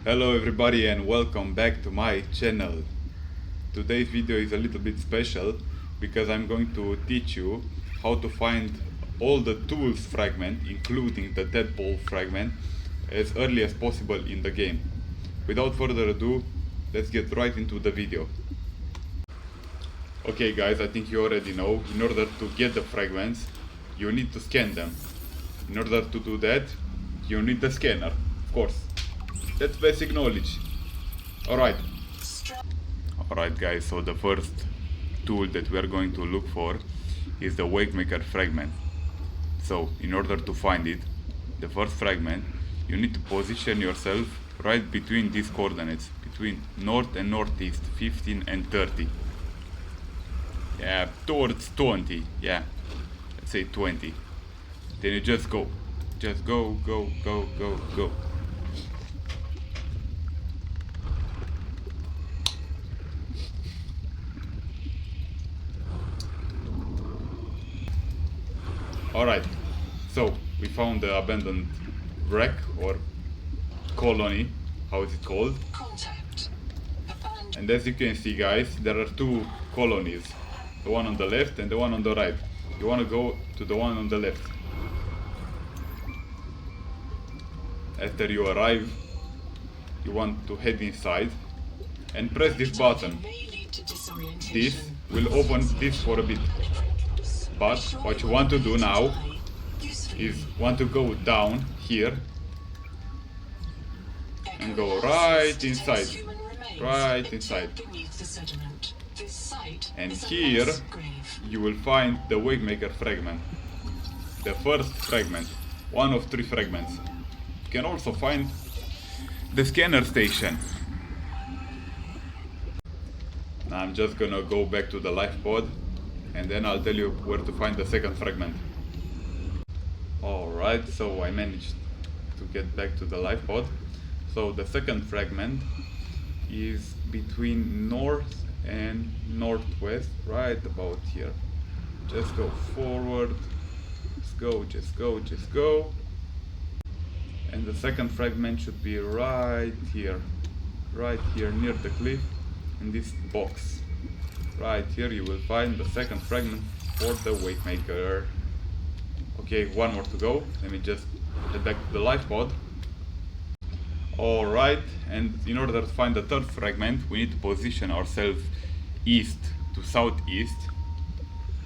Hello everybody and welcome back to my channel. Today's video is a little bit special because I'm going to teach you how to find all the tools fragment, including the tadpole fragment, as early as possible in the game. Without further ado, let's get right into the video. Okay guys, I think you already know, in order to get the fragments, you need to scan them. In order to do that, you need the scanner, of course. That's basic knowledge. Alright guys, so the first tool that we are going to look for is the Wakemaker fragment. So in order to find it, the first fragment, you need to position yourself right between these coordinates, between north and northeast, 15 and 30. Yeah, towards 20, yeah, let's say 20. Then you just go, go. Alright, so we found the abandoned wreck or colony, how is it called? Contact. And as you can see guys, there are two colonies, the one on the left and the one on the right. You want to go to the one on the left. After you arrive, you want to head inside and press this button. This will open this for a bit. But what you want to do now is want to go down here and go right inside. And here you will find the Wakemaker fragment. The first fragment, one of 3 fragments. You can also find the scanner station. Now I'm just gonna go back to the life pod and then I'll tell you where to find the second fragment. Alright, so I managed to get back to the life pod. So the second fragment is between north and northwest, right about here. Just go forward, just go. And the second fragment should be right here near the cliff in this box. Right here you will find the second fragment for the Wakemaker. Okay, one more to go. Let me just head back to the life pod. Alright, and in order to find the third fragment, we need to position ourselves east to southeast,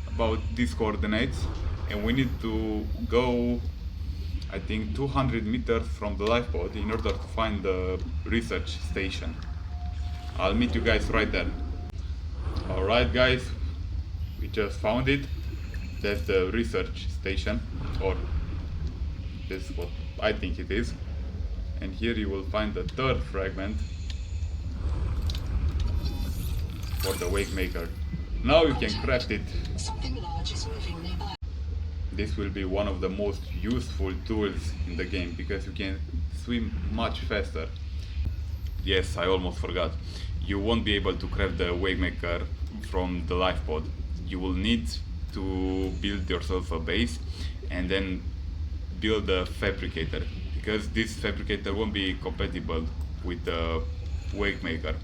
about these coordinates, and we need to go, I think, 200 meters from the life pod in order to find the research station. I'll meet you guys right there. Alright guys, we just found it. That's the research station, or this is what I think it is. And here you will find the third fragment for the Wakemaker. Now you can craft it. This will be one of the most useful tools in the game because you can swim much faster. Yes, I almost forgot. You won't be able to craft the Wakemaker from the life pod. You will need to build yourself a base and then build a fabricator, because this fabricator won't be compatible with the Wakemaker.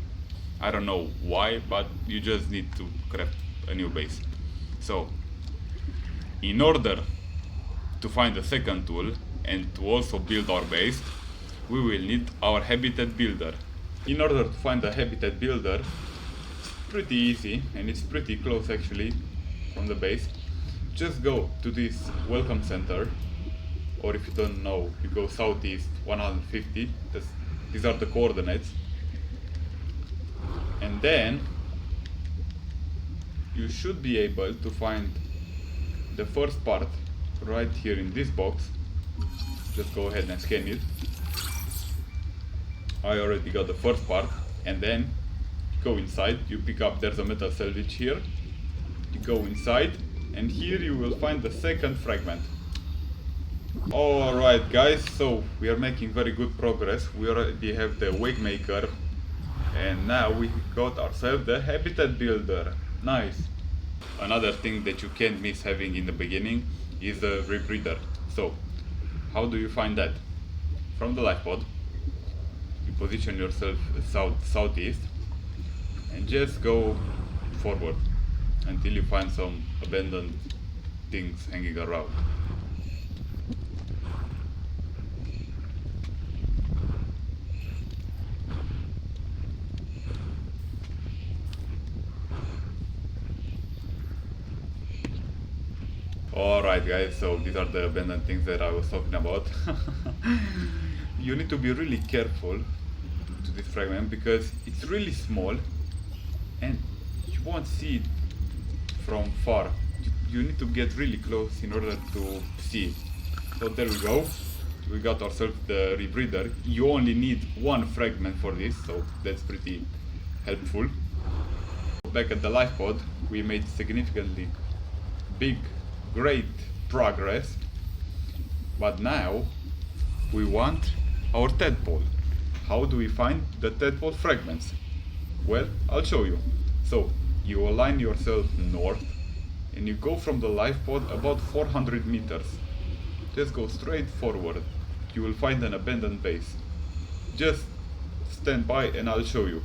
I don't know why, but you just need to craft a new base. So in order to find the second tool and to also build our base, we will need our habitat builder. In order to find the habitat builder, it's pretty easy and it's pretty close actually from the base. Just go to this welcome center, or if you don't know, you go southeast 150. These are the coordinates. And then you should be able to find the first part right here in this box. Just go ahead and scan it. I already got the first part, and then go inside, you pick up, there's a metal salvage here, you go inside, and here you will find the second fragment. Alright guys, so we are making very good progress. We already have the Wakemaker, and now we got ourselves the habitat builder. Nice. Another thing that you can't miss having in the beginning is the rebreather. So how do you find that? From the life pod, you position yourself southeast and just go forward until you find some abandoned things hanging around. Alright guys, so these are the abandoned things that I was talking about. You need to be really careful to this fragment because it's really small and you won't see it from far. You need to get really close in order to see it. So there we go. We got ourselves the rebreather. You only need one fragment for this, so that's pretty helpful. Back at the life pod, we made significantly great progress, but now we want our tadpole. How do we find the tadpole fragments? Well, I'll show you. So you align yourself north and you go from the life pod about 400 meters. Just go straight forward. You will find an abandoned base. Just stand by and I'll show you.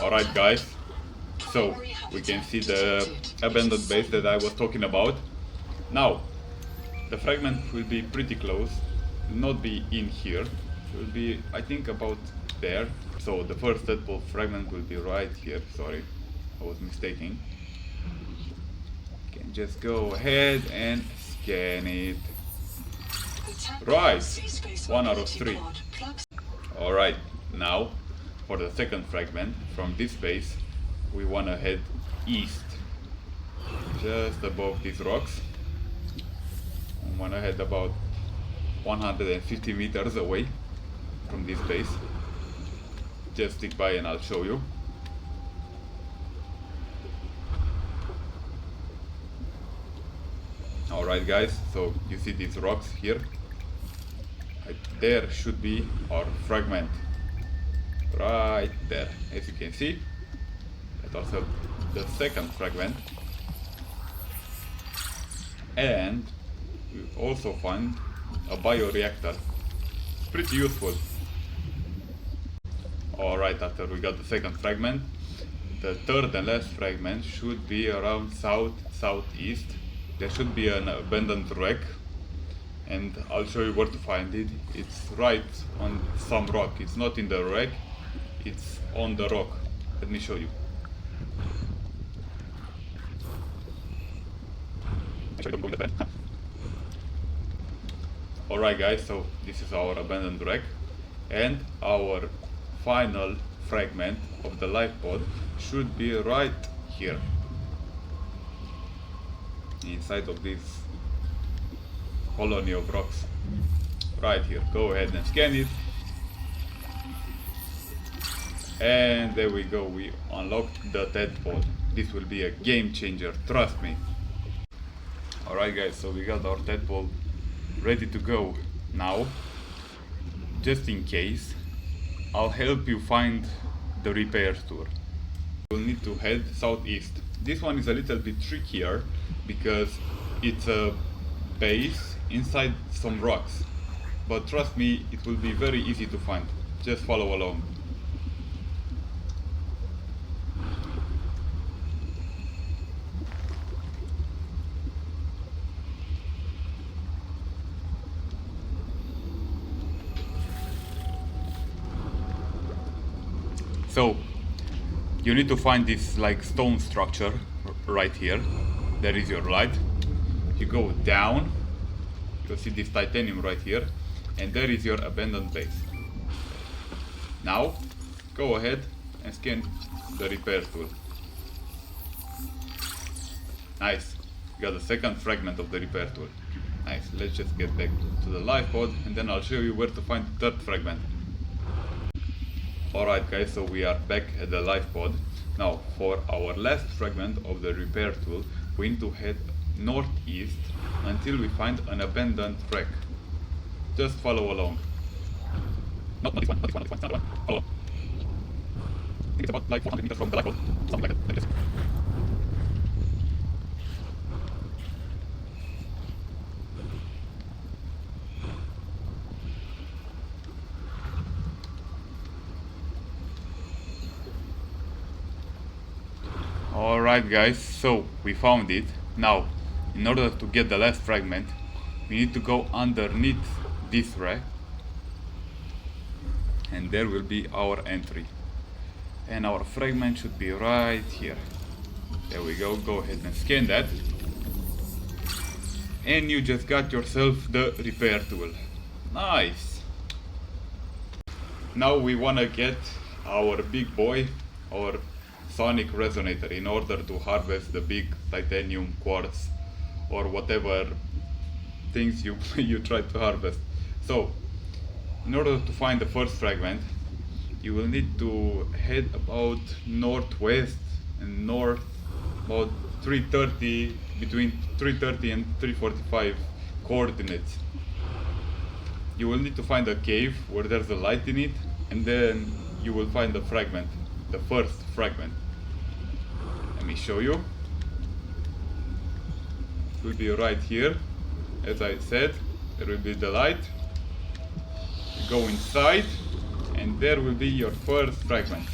Alright guys, so we can see the abandoned base that I was talking about. Now, the fragment will be pretty close, will not be in here, it will be I think about there. So the first tadpole fragment will be right here, sorry, I was mistaken. You can just go ahead and scan it. Right, 1 out of 3. Alright, now for the second fragment, from this base, we want to head east, just above these rocks. We want to head about 150 meters away from this base. Just stick by and I'll show you. Alright guys, so you see these rocks here? Right there should be our fragment. Right there, as you can see. That's also the second fragment. And we also find a bioreactor. It's pretty useful. Alright, after we got the second fragment, the third and last fragment should be around southeast. There should be an abandoned wreck, and I'll show you where to find it. It's right on some rock. It's not in the wreck, it's on the rock. Let me show you. Alright guys, so this is our abandoned wreck, and our final fragment of the life pod should be right here, inside of this colony of rocks. Right here. Go ahead and scan it. And there we go, we unlocked the tadpole. This will be a game changer, trust me. Alright guys, so we got our tadpole ready to go. Now, just in case, I'll help you find the repair tour. You'll need to head southeast. This one is a little bit trickier because it's a base inside some rocks. But trust me, it will be very easy to find. Just follow along. So, you need to find this like stone structure right here. There is your light. You go down, you'll see this titanium right here, and there is your abandoned base. Now, go ahead and scan the repair tool. Nice, you got the second fragment of the repair tool. Nice, let's just get back to the life pod and then I'll show you where to find the third fragment. Alright guys, so we are back at the life pod. Now for our last fragment of the repair tool, we need to head northeast until we find an abandoned wreck. Just follow along. Not this one, not this one, not this one, follow. I think it's about like 400 meters from the life pod, something like Alright guys, so we found it. Now, in order to get the last fragment, we need to go underneath this rack, and there will be our entry. And our fragment should be right here. There we go, go ahead and scan that. And you just got yourself the repair tool. Nice! Now we wanna get our big boy, our sonic resonator, in order to harvest the big titanium quartz or whatever things you you try to harvest. So in order to find the first fragment, you will need to head about northwest and north about 330, between 330 and 345 coordinates. You will need to find a cave where there's a light in it, and then you will find the fragment, the first fragment. Let me show you. It will be right here. As I said, there will be the light. Go inside, and there will be your first fragment.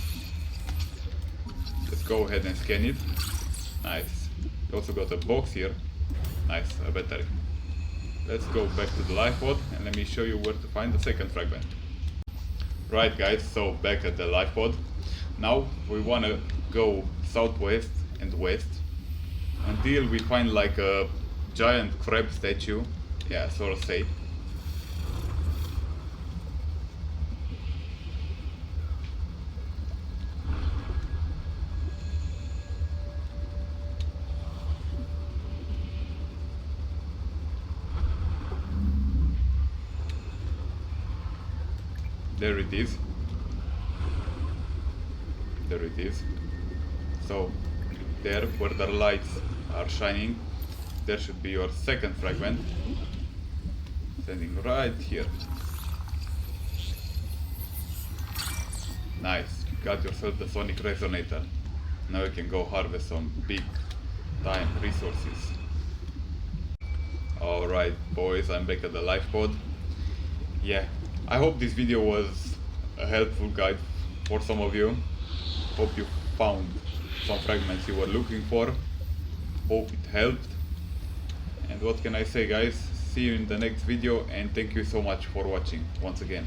Let's go ahead and scan it. Nice. You also got a box here. Nice, a battery. Let's go back to the life pod, and let me show you where to find the second fragment. Right guys, so back at the life pod. Now we wanna go southwest and west until we find like a giant crab statue. Yeah, so to say. There it is. There it is. So there where the lights are shining, there should be your second fragment, standing right here. Nice, got yourself the sonic resonator. Now you can go harvest some big time resources. Alright boys, I'm back at the life pod. Yeah, I hope this video was a helpful guide for some of you. Hope you found some fragments you were looking for. Hope it helped. And what can I say guys, see you in the next video, and thank you so much for watching once again.